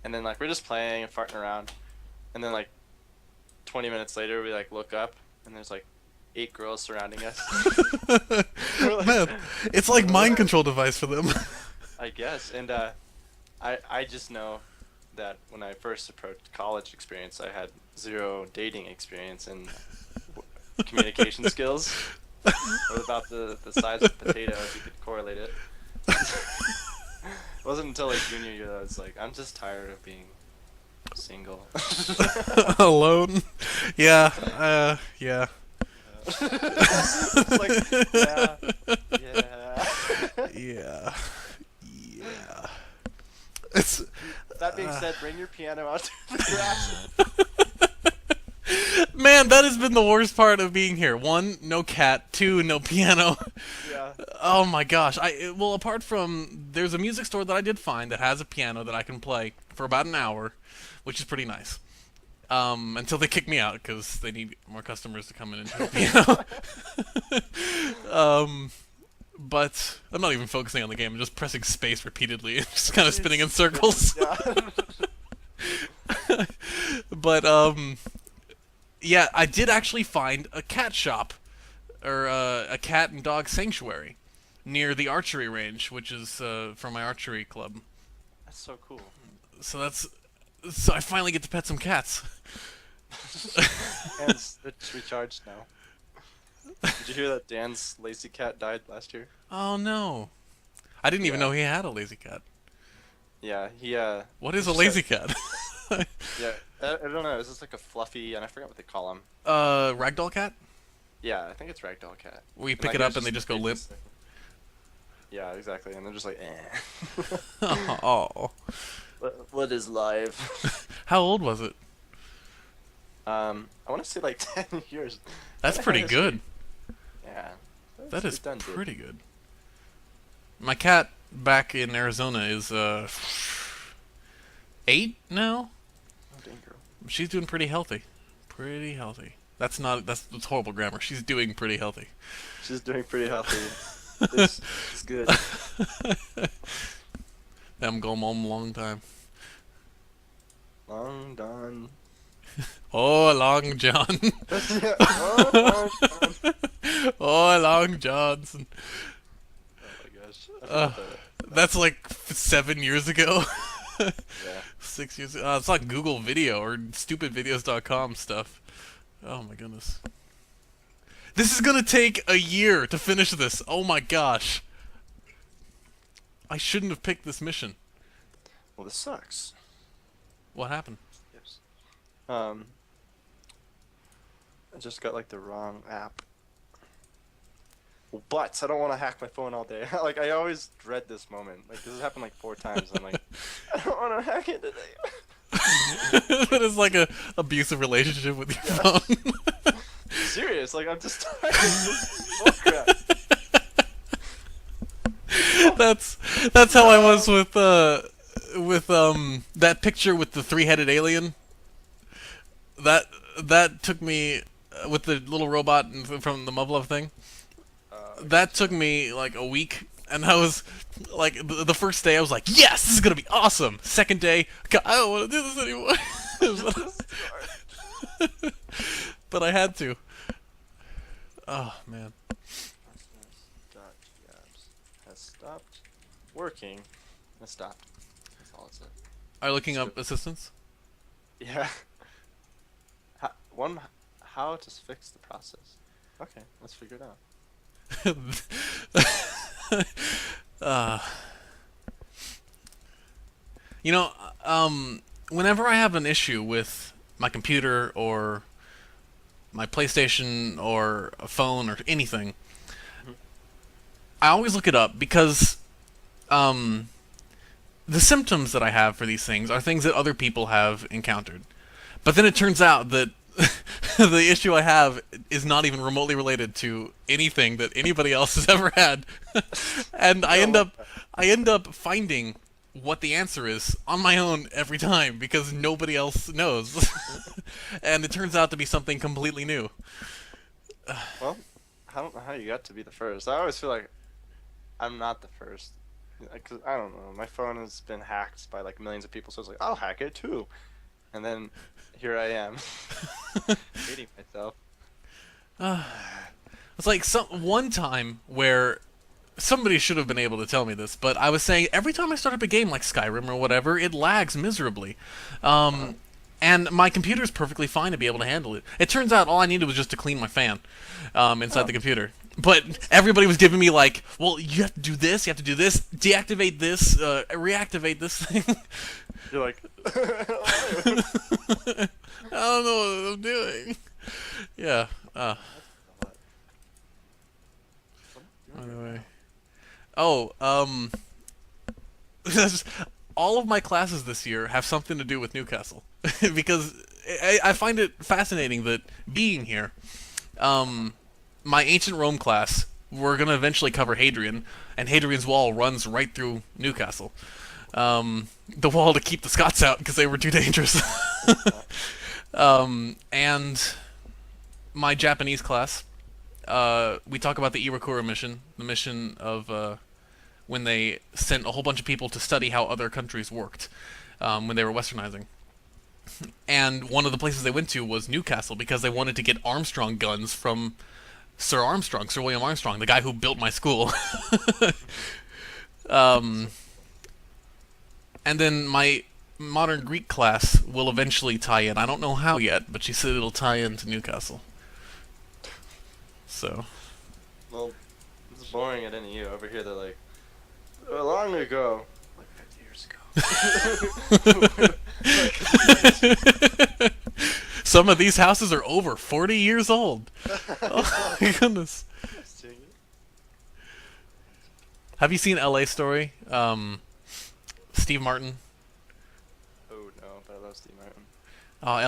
and then like we're just playing and farting around, and then like 20 minutes later we like look up and there's like 8 girls surrounding us. We're like, Man, it's like mind what? control device for them. I guess. And I just know that when I first approached college experience, I had zero dating experience and communication skills. It was about the size of a potato if you could correlate it. It wasn't until like junior year that I was like, I'm just tired of being single. Alone. Yeah. Yeah. It's like, yeah, yeah. Yeah. Yeah. It's That being said, bring your piano out to the grass. Man, that has been the worst part of being here. One, no cat. Two, no piano. Yeah. Oh my gosh. Well, apart from there's a music store that I did find that has a piano that I can play for about an hour, which is pretty nice. Until they kick me out because they need more customers to come in and do the piano. But I'm not even focusing on the game. I'm just pressing space repeatedly, just kind of spinning in circles. Yeah. But yeah, I did actually find a cat shop or a cat and dog sanctuary near the archery range, which is from my archery club. That's so cool. So that's so I finally get to pet some cats. And it's recharged now. Did you hear that Dan's lazy cat died last year? Oh no, I didn't even Yeah. know he had a lazy cat. Yeah, What he is a just had, lazy cat? yeah, I don't know. It's just like a fluffy, and I forgot what they call him. Ragdoll cat? Yeah, I think it's ragdoll cat. We And pick like it it up was and they just go limp. Yeah, exactly. And they're just like, eh. Oh, What is life? how old was it? I want to say like 10 years. That's Kinda pretty had good. Yeah. That is It's done, dude. pretty good. My cat back in Arizona is 8 now. Oh, dang girl. She's doing pretty healthy. Pretty healthy. That's horrible grammar. She's doing pretty healthy. She's doing pretty healthy. It's good. I'm going home a long time. Long done. Oh, Long John. Yeah. Oh, long done. Oh, Long Johnson. Oh my gosh. I Uh, forgot that. that's like 7 years ago. Yeah. 6 years ago. It's like Google Video or stupidvideos.com stuff. Oh my goodness. This is gonna take a year to finish this. Oh my gosh. I shouldn't have picked this mission. Well, this sucks. What happened? Yes. Um, I just got like the wrong app. But I don't want to hack my phone all day. Like I always dread this moment. Like this has happened like 4 times. I'm like, I don't want to hack it today. That is like a abusive relationship with your Yeah. phone. Serious. Like I'm just tired of this bullcrap. that's that's how I was with that picture with the three-headed alien. That that took me with the little robot from the Muv-Luv thing. That took me like a week, and I was like, the first day I was like, yes, this is gonna be awesome. Second day, God, I don't want to do this anymore. But I had to. Oh man. Dot jobs has stopped working. It stopped. That's all it said. Are you looking up assistance? Yeah. How to fix the process. Okay, let's figure it out. uh, you know, whenever I have an issue with my computer or my PlayStation or a phone or anything, Mhm. I always look it up because um, the symptoms that I have for these things are things that other people have encountered. But then it turns out that the issue I have is not even remotely related to anything that anybody else has ever had. And I end up finding what the answer is on my own every time because nobody else knows. And it turns out to be something completely new. Well, I don't know how you got to be the first. I always feel like I'm not the first. Cause I don't know. My phone has been hacked by like millions of people, so I was like, I'll hack it too. And then here I am, hating myself. It's like one time where somebody should have been able to tell me this, but I was saying every time I start up a game like Skyrim or whatever, it lags miserably. And my computer is perfectly fine to be able to handle it. It turns out all I needed was just to clean my fan inside the computer. But everybody was giving me like, well, you have to do this, you have to do this, deactivate this, reactivate this thing. You're like, I don't know what I'm doing. Yeah. Anyway. Oh, all of my classes this year have something to do with Newcastle because I find it fascinating that being here, my ancient Rome class, we're gonna eventually cover Hadrian, and Hadrian's wall runs right through Newcastle. The wall to keep the Scots out because they were too dangerous. And my Japanese class, we talk about the Iwakura mission, the mission of when they sent a whole bunch of people to study how other countries worked when they were westernizing. And one of the places they went to was Newcastle because they wanted to get Armstrong guns from Sir William Armstrong, the guy who built my school. And then my modern Greek class will eventually tie in. I don't know how yet, but she said it'll tie into Newcastle. So. well, it's boring at NEU. Over here, they're like, long ago, like 50 years ago. Some of these houses are over 40 years old. Oh my goodness. Have you seen LA Story? Steve Martin. Oh no, but I love Steve Martin.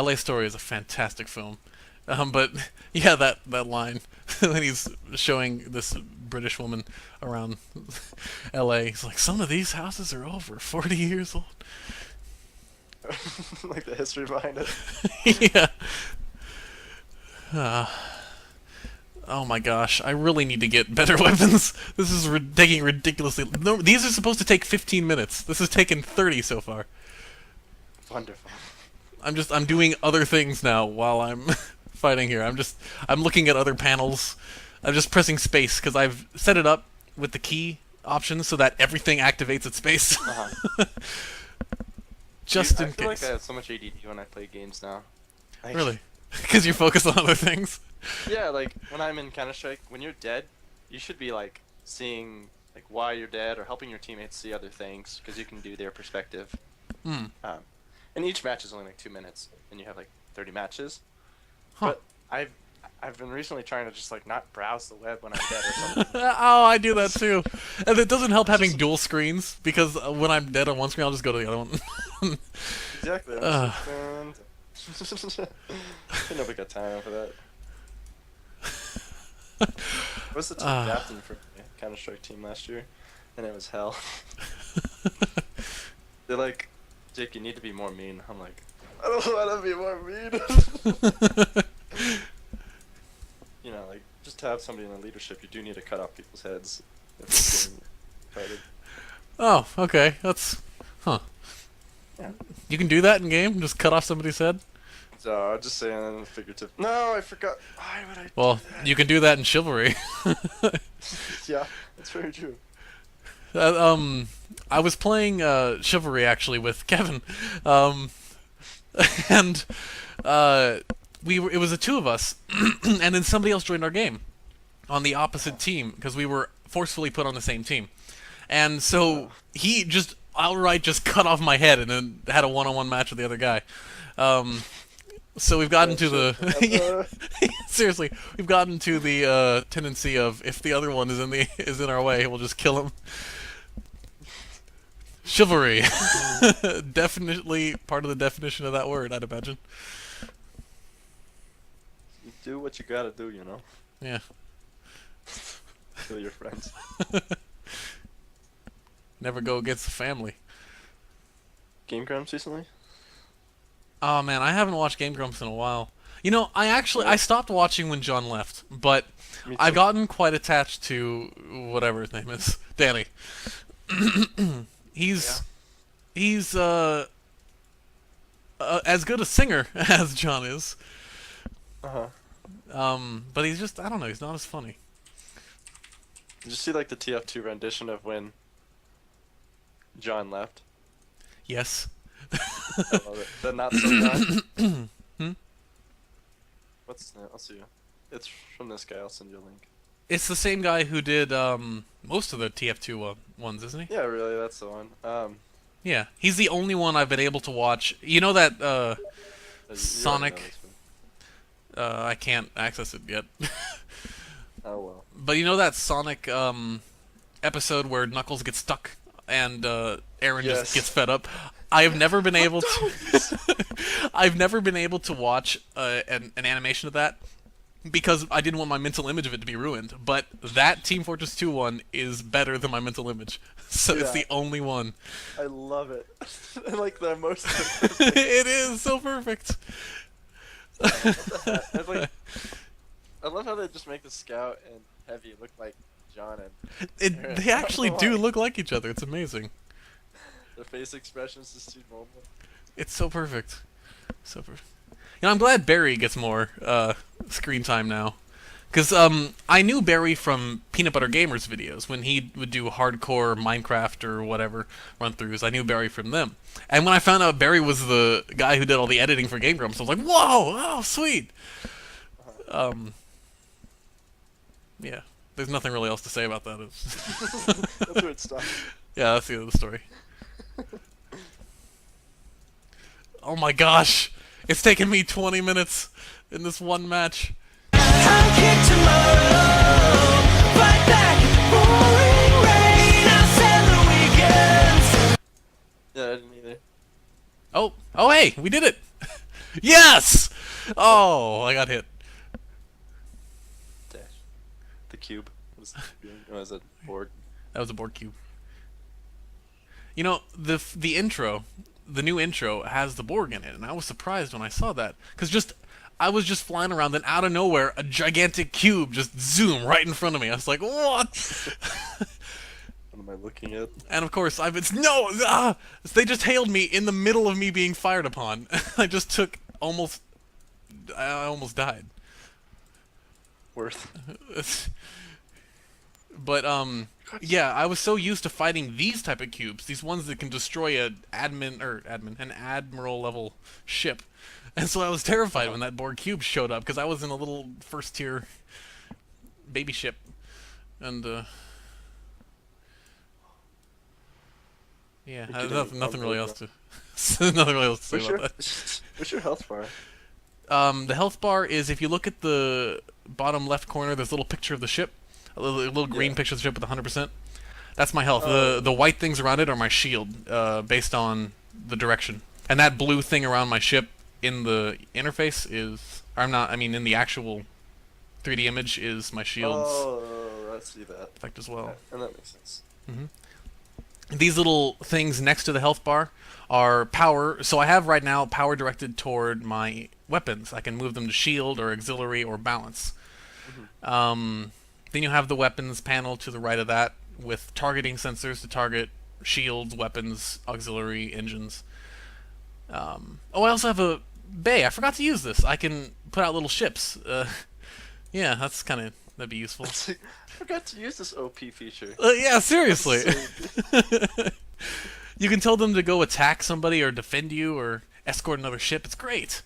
LA Story is a fantastic film. But yeah, that line when he's showing this British woman around LA, he's like, some of these houses are over 40 years old. Like the history behind it. Yeah. Oh my gosh, I really need to get better weapons. This is taking ridiculously. No, these are supposed to take 15 minutes. This has taken 30 so far. Wonderful. I'm doing other things now while I'm fighting here. I'm looking at other panels. I'm just pressing space because I've set it up with the key option so that everything activates at space. Just in I feel case. like I have so much ADD when I play games now. Like, Really? Because you're focused on other things? Yeah, like when I'm in Counter-Strike, when you're dead, you should be like seeing like why you're dead or helping your teammates see other things because you can do their perspective. Hmm. And each match is only like 2 minutes, and you have like 30 matches. Huh. But I've been recently trying to just like not browse the web when I'm dead or something. Oh, I do that too. And it doesn't help having dual screens because when I'm dead on one screen, I'll just go to the other one. Exactly. Nobody got time for that. I was the team captain for the Counter-Strike team last year, and it was hell. They're like, Jake, you need to be more mean. I'm like, I don't want to be more mean. You know, like, just to have somebody in the leadership, you do need to cut off people's heads if you're being fighted. Oh, okay. That's... Huh. Yeah. You can do that in game? Just cut off somebody's head? So, just saying figurative. No, I forgot. Why would I Well, do that? you can do that in Chivalry. Yeah, that's very true. I was playing Chivalry actually with Kevin, and it was the two of us, and then somebody else joined our game on the opposite team because we were forcefully put on the same team, and so he just outright just cut off my head and then had a one-on-one match with the other guy. So we've gotten to the seriously, we've gotten to the tendency of if the other one is in our way, we'll just kill him. Chivalry, definitely part of the definition of that word, I'd imagine. You do what you gotta do, you know. Yeah. Kill your friends. Never go against the family. Game Grumps recently? Oh man, I haven't watched Game Grumps in a while. You know, I stopped watching when John left, but I've gotten quite attached to whatever his name is, Danny. He's he's as good a singer as John is. Uh-huh. But he's just, I don't know, he's not as funny. Did you see like the TF2 rendition of when John left? Yes. I love it. The not so John. Hmm? What's his name? I'll see you. It's from this guy. I'll send you a link. It's the same guy who did most of the TF2 ones, isn't he? Yeah, really, that's the one. Yeah, he's the only one I've been able to watch. You know that You already know Sonic? this one. I can't access it yet. Oh well. But you know that Sonic episode where Knuckles gets stuck and Aaron Yes. just gets fed up? I have never been able to. I've never been able to watch an animation of that because I didn't want my mental image of it to be ruined. But that Team Fortress 2 one is better than my mental image, so it's Yeah. the only one. I love it. And like the most. It is so perfect. It's like, I love how they just make the Scout and Heavy look like John and Aaron. They actually do look like each other. It's amazing. the face expressions is too normal. It's so perfect. So perfect. You know, I'm glad Barry gets more screen time now. Because I knew Barry from Peanut Butter Gamers videos when he would do hardcore Minecraft or whatever run-throughs. I knew Barry from them. And when I found out Barry was the guy who did all the editing for Game Grumps, I was like, whoa, oh, sweet. Yeah, there's nothing really else to say about that. That's where it stops. Yeah, that's the end of the story. Oh my gosh! It's taken me 20 minutes in this one match. I'll kick tomorrow, fight back in pouring rain. I'll send the weekends. Yeah, I didn't either. Oh hey, we did it! Yes! Oh, I got hit. Dash. The cube. Was it board? That was a board cube. You know, the intro, the new intro has the Borg in it, and I was surprised when I saw that. Because I was just flying around, then out of nowhere, a gigantic cube just zoom right in front of me. I was like, what? What am I looking at? And of course, they just hailed me in the middle of me being fired upon. I almost died. Worth. But yeah, I was so used to fighting these type of cubes, these ones that can destroy an admiral level ship, and so I was terrified when that Borg cube showed up because I was in a little first tier baby ship, and yeah, I have nothing really else to nothing really else to say about that. What's your health bar? The health bar is, if you look at the bottom left corner, there's a little picture of the ship. A little green picture of the ship with 100%. That's my health. The white things around it are my shield, based on the direction. And that blue thing around my ship in the interface is... in the actual 3D image is my shield's Oh, I see that. effect as well. Yeah, and that makes sense. These little things next to the health bar are power. So I have right now power directed toward my weapons. I can move them to shield or auxiliary or balance. Then you have the weapons panel to the right of that with targeting sensors to target shields, weapons, auxiliary, engines. I also have a bay. I forgot to use this. I can put out little ships. Yeah, that'd be useful. I forgot to use this OP feature. Yeah, seriously. So- You can tell them to go attack somebody or defend you or escort another ship. It's great.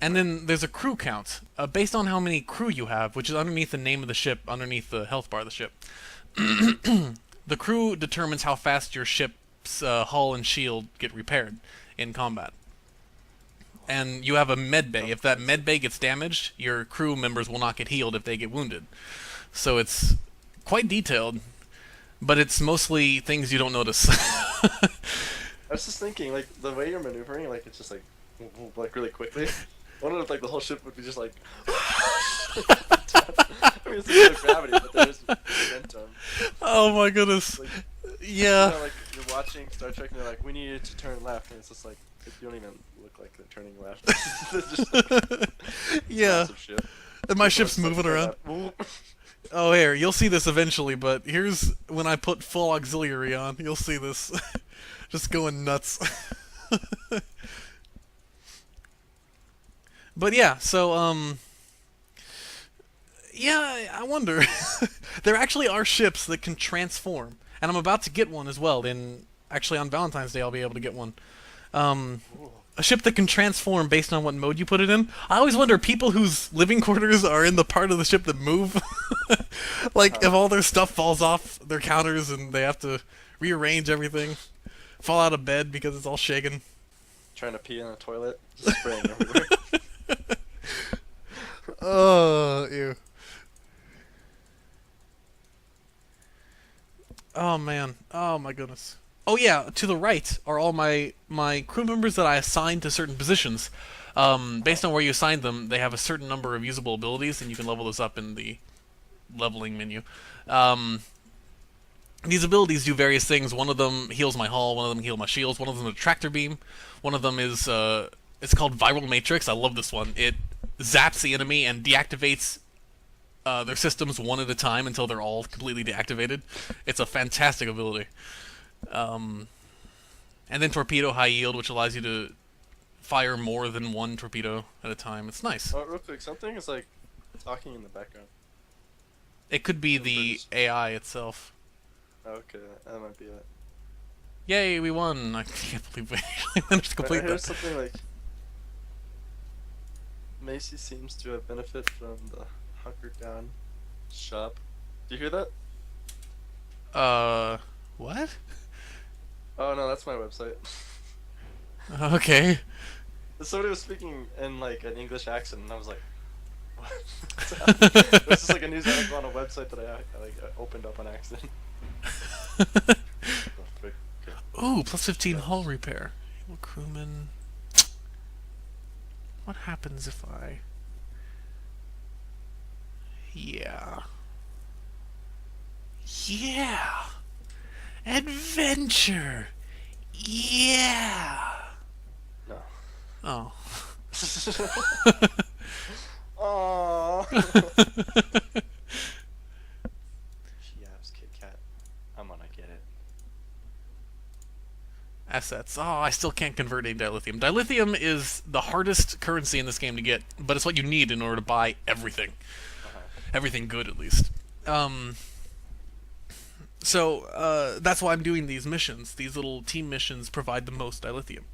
And then there's a crew count, based on how many crew you have, which is underneath the name of the ship, underneath the health bar of the ship. The crew determines how fast your ship's hull and shield get repaired in combat. And you have a med bay. If that med bay gets damaged, your crew members will not get healed if they get wounded. So it's quite detailed, but it's mostly things you don't notice. I was just thinking, like, the way you're maneuvering, like, it's just like really quickly. I wonder if like the whole ship would be just like. I mean, it's like gravity, but there's momentum. Oh my goodness. Like, Yeah. You know, like you're watching Star Trek and they're like, we need it to turn left, and it's just like you don't even look like they're turning left. It's just like, Yeah. massive ship. And my ship's It's like moving around. that. Oh, here, you'll see this eventually, but here's when I put full auxiliary on. You'll see this. Just going nuts. But yeah, so, yeah, I wonder. There actually are ships that can transform, and I'm about to get one as well. Actually, on Valentine's Day, I'll be able to get one. A ship that can transform based on what mode you put it in. I always wonder, people whose living quarters are in the part of the ship that move, like if all their stuff falls off their counters and they have to rearrange everything, fall out of bed because it's all shaken. Trying to pee in a toilet, just spraying everywhere. Oh, ew. Oh man. Oh my goodness. Oh yeah, to the right are all my crew members that I assigned to certain positions. Based on where you assign them, they have a certain number of usable abilities, and you can level those up in the leveling menu. These abilities do various things. One of them heals my hull, one of them heals my shields, one of them is a tractor beam, one of them is, it's called Viral Matrix. I love this one. It zaps the enemy and deactivates their systems one at a time until they're all completely deactivated. It's a fantastic ability. And then Torpedo High Yield, which allows you to fire more than one torpedo at a time. It's nice. Oh, real quick, something is like talking in the background. It could be the AI itself. Okay, that might be it. Yay, we won! I can't believe we actually managed to complete I heard that. something like Macy seems to have benefited from the hunkered down shop. Do you hear that? What? Oh no, that's my website. Okay. Somebody was speaking in like an English accent, and I was like, "What?" This is like a news article on a website that I opened up on accident. Ooh, plus 15 hull repair. Able crewman. What happens if I... Yeah. Yeah! Adventure! Yeah! No. Oh. Aww. She yaps, Kit Kat. I'm gonna get it. Assets. Oh, I still can't convert into dilithium. Dilithium is the hardest currency in this game to get, but it's what you need in order to buy everything. Everything good, at least. So, that's why I'm doing these missions. These little team missions provide the most dilithium.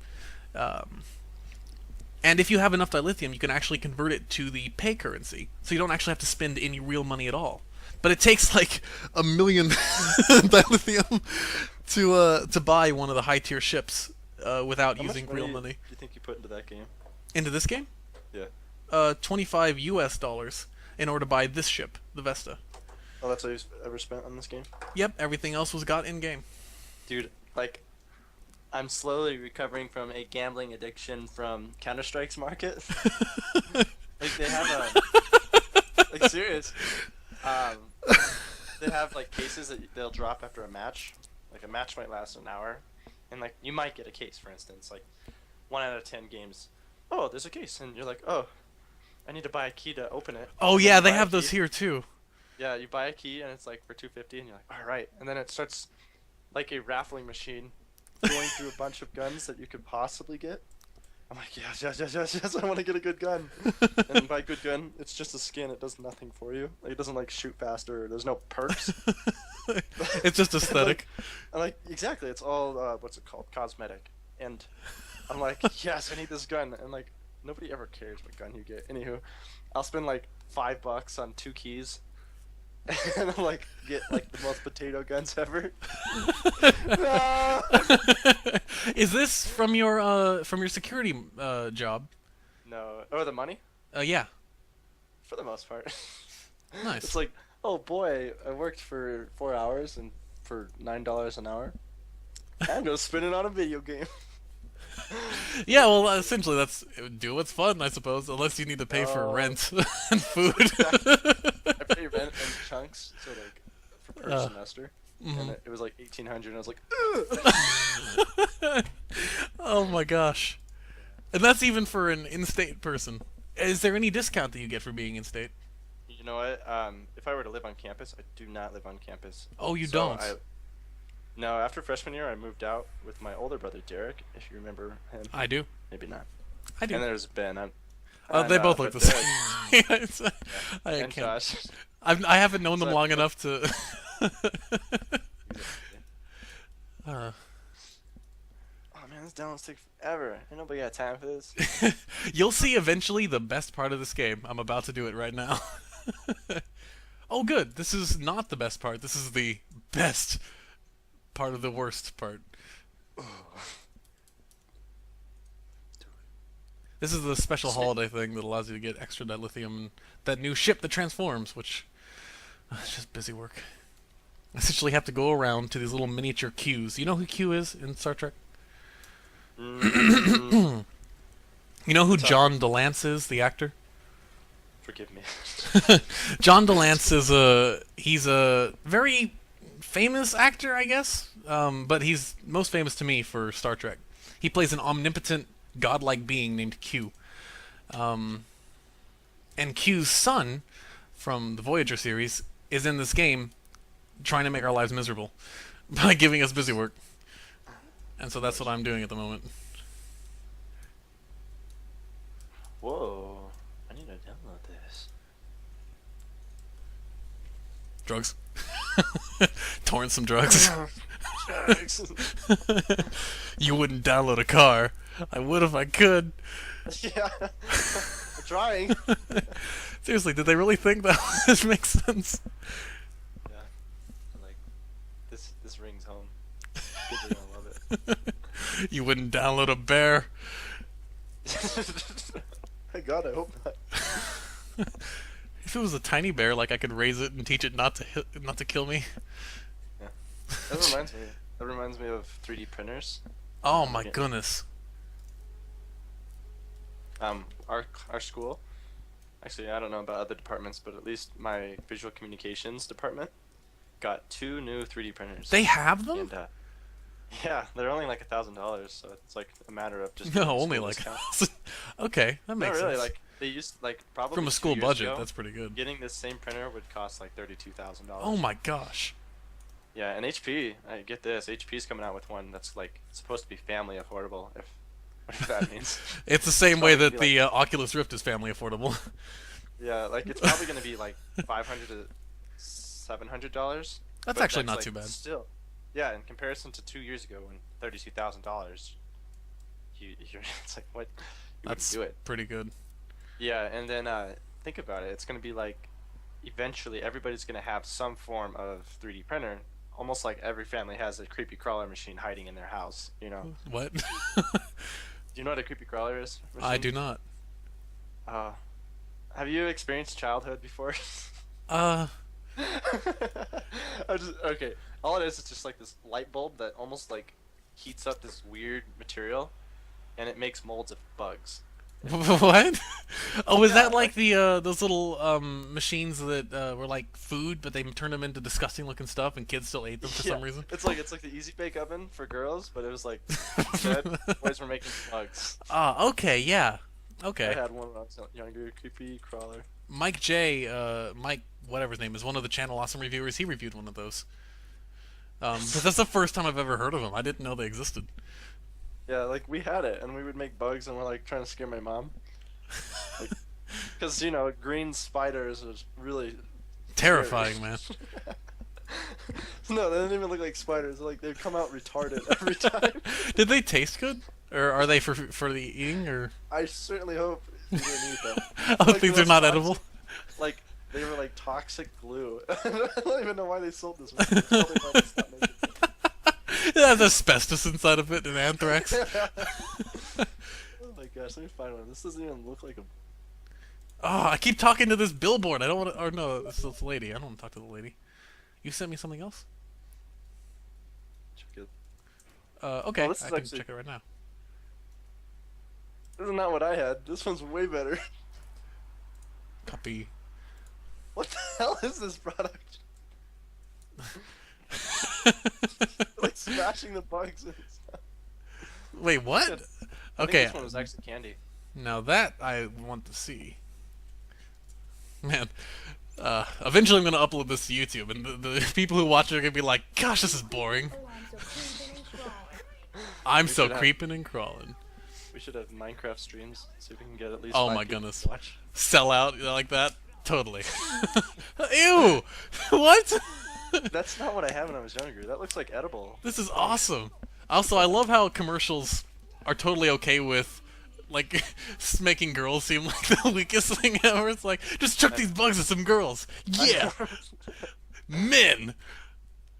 And if you have enough dilithium, you can actually convert it to the pay currency, so you don't actually have to spend any real money at all. But it takes like 1 million dilithium to buy one of the high tier ships without using real money. Do you think you put into that game? Into this game? Yeah. $25 US in order to buy this ship, the Vesta. Oh, that's all you've ever spent on this game? Yep, everything else was got in game. Dude, like, I'm slowly recovering from a gambling addiction from Counter-Strike's market. Like, they have a... Like, serious. They have, like, cases that they'll drop after a match. Like, a match might last an hour. And, like, you might get a case, for instance. Like, 1 out of 10 games. Oh, there's a case. And you're like, oh, I need to buy a key to open it. Oh, And yeah, you they buy a have those key. here, too. Yeah, you buy a key and it's like for $250 and you're like, alright. And then it starts like a raffling machine going through a bunch of guns that you could possibly get. I'm like, yes, I want to get a good gun. And by good gun, it's just a skin. It does nothing for you. Like, it doesn't like shoot faster. Or there's no perks. It's just aesthetic. And like, exactly. It's all, what's it called? Cosmetic. And I'm like, yes, I need this gun. And like, nobody ever cares what gun you get. Anywho, I'll spend like $5 on 2 keys. And I'm like, get like the most potato guns ever. No! Is this from your security job? No. Oh, the money? Yeah. For the most part. Nice. It's like, oh boy, I worked for 4 hours and for $9 an hour. I'm gonna spend it on a video game. Yeah, well, essentially that's do what's fun, I suppose, unless you need to pay for rent and food. I pay rent in chunks, so like per semester, and it was like $1,800, and I was like, ugh! Oh my gosh. And that's even for an in-state person. Is there any discount that you get for being in-state? know what? If I were to live on campus, I do not live on campus. Oh, you So don't? No, after freshman year, I moved out with my older brother Derek. If you remember him, I do. maybe not. I do. And there's Ben. They both look but the Derek- same. Yeah, I and can't. Josh. I haven't known them So- long enough to. uh, Oh man, this downloads take forever. Ain't nobody got time for this. You'll see eventually the best part of this game. I'm about to do it right now. Oh, good. This is not the best part. This is the best part of the worst part. This is the special holiday thing that allows you to get extra dilithium and that new ship that transforms, which it's just busy work. I essentially have to go around to these little miniature Qs. You know who Q is in Star Trek? Mm, You know who Sorry. John DeLance is, the actor? forgive me. John DeLance he's a very famous actor, I guess, but he's most famous to me for Star Trek. He plays an omnipotent, godlike being named Q. And Q's son, from the Voyager series, is in this game trying to make our lives miserable by giving us busy work. And so that's what I'm doing at the moment. Whoa, I need to download this. Drugs. Torrent some drugs. You wouldn't download a car. I would if I could. Yeah, I'm trying. Seriously, did they really think that this makes sense? Yeah, like this rings home. Kids are gonna love it. You wouldn't download a bear. My God, I hope not. If it was a tiny bear, like I could raise it and teach it not to kill me. Yeah, that reminds me. That reminds me of 3D printers. Oh my Yeah. goodness. Our school. Actually, I don't know about other departments, but at least my visual communications department got 2 new 3D printers. They have them? And, yeah, they're only like $1,000, so it's like a matter of just. No, getting only school like. discount. Okay, that No, makes really, sense. like they used like probably From a 2 school years budget, ago, that's pretty good. Getting this same printer would cost like $32,000. Oh my gosh. Yeah, and HP, I get this. HP's coming out with one that's like supposed to be family affordable. If whatever that means. It's the same way probably that be the Oculus Rift is family affordable. Yeah, like it's probably gonna be like $500 to $700. That's but actually not like, too bad. Still, yeah, in comparison to 2 years ago when $32,000, you're it's like what you That's wouldn't do it. pretty good. Yeah, and then think about it. It's gonna be like eventually everybody's gonna have some form of 3D printer. Almost like every family has a creepy crawler machine hiding in their house. You know? What? Do you know what a creepy crawler is? I do not. Have you experienced childhood before? Okay. All it is just like this light bulb that almost like heats up this weird material, and it makes molds of bugs. What? Oh, is Yeah, that like the those little machines that were like food, but they turned them into disgusting looking stuff, and kids still ate them for some reason? It's like the easy bake oven for girls, but it was like instead boys were making bugs. Ah, okay, yeah, I okay. had one when I was younger, creepy crawler. Mike J, Mike, whatever his name is, one of the Channel Awesome reviewers, he reviewed one of those. But that's the first time I've ever heard of them. I didn't know they existed. Yeah, like we had it, and we would make bugs, and we're like trying to scare my mom, because green spiders was really Terrifying, scary. man. No, they didn't even look like spiders. Like they'd come out retarded every time. Did they taste good, or are they for the eating, or? I certainly hope you didn't eat them. Oh, Like, things the are not most edible. toxic- Like they were like toxic glue. I don't even know why they sold this. One. They probably thought it's not making It has asbestos inside of it and anthrax. oh my gosh, let me find one. This doesn't even look like a. Oh, I keep talking to this billboard. I don't want to. Or no, it's this lady. I don't want to talk to the lady. You sent me something else? Check it. Okay, Oh, this I is can actually- check it right now. This is not what I had. This one's way better. Copy. What the hell is this product? Like smashing the bugs and stuff. Wait, what? I think Okay, this one was actually candy. now that I want to see. Man, Eventually, I'm gonna upload this to YouTube, and the people who watch it are gonna be like, "Gosh, this is boring." I'm We so should have- creeping and crawling. We should have Minecraft streams so we can get at least. Oh 5 my people goodness. to watch. Sell out like that? Totally. Ew! What? That's not what I had when I was younger. That looks like edible. This is awesome. Also, I love how commercials are totally okay with, like, making girls seem like the weakest thing ever. It's like, just chuck these bugs at some girls. Yeah! Men!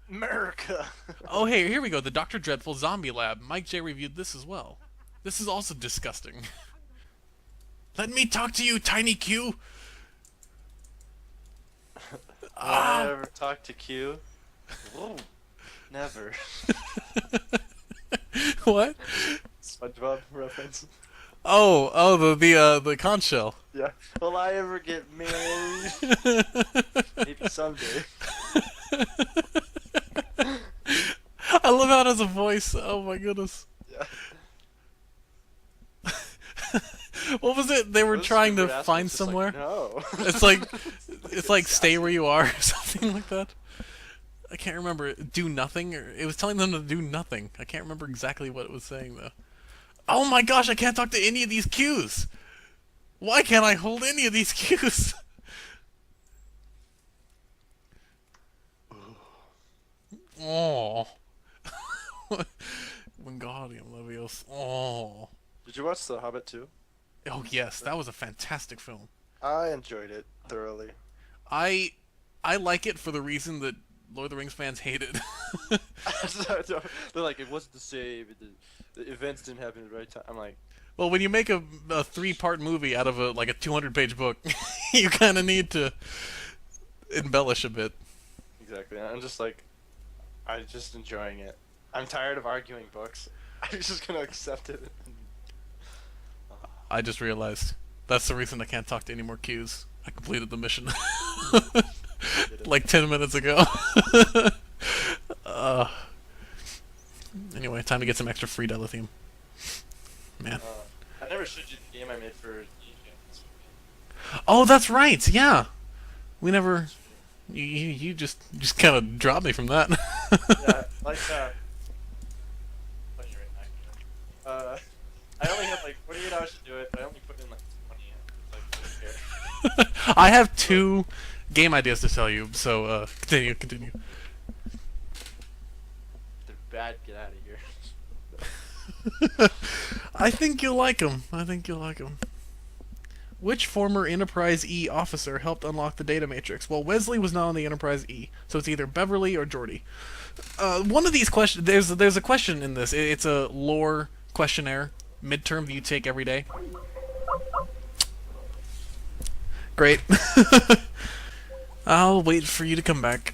America. Oh, hey, here we go. The Dr. Dreadful Zombie Lab. Mike J reviewed this as well. This is also disgusting. Let me talk to you, Tiny Q! I ever talked to Q? Whoa. Never. What? SpongeBob reference. Oh, the conch shell. Yeah. Will I ever get married? Maybe someday. I love how it has a voice. Oh my goodness. Yeah. What was it? They were Those trying to stupid assholes find just like, somewhere. no. It's like stay where you are or something like that. I can't remember. Do nothing, or it was telling them to do nothing. I can't remember exactly what it was saying though. Oh my gosh! I can't talk to any of these cues. Why can't I hold any of these cues? Oh. Wingardium Leviosa. Oh. Did you watch The Hobbit too? Oh yes, that was a fantastic film. I enjoyed it thoroughly. I like it for the reason that Lord of the Rings fans hate it. They're like, it wasn't the same. The events didn't happen at the right time. I'm like, Well, when you make a 3-part movie out of a 200-page book, you kind of need to embellish a bit. exactly. I'm just like, I'm just enjoying it. I'm tired of arguing books. I'm just gonna accept it. I just realized that's the reason I can't talk to any more Qs. I completed the mission like 10 minutes ago. Anyway, time to get some extra free dilithium. Man. I never showed you the game I made for Weekends. Oh, that's right. Yeah. We never. You just kind of dropped me from that. Yeah, like funny right now. I only had like 48 hours to do it, but I only put in like 20. Like, here. I have 2 game ideas to tell you, so continue. They're bad. Get out of here. I think you'll like them. Which former Enterprise E officer helped unlock the data matrix? Well, Wesley was not on the Enterprise E, so it's either Beverly or Geordi. One of these questions, there's a question in this. It's a lore questionnaire, midterm that you take every day. Great. I'll wait for you to come back.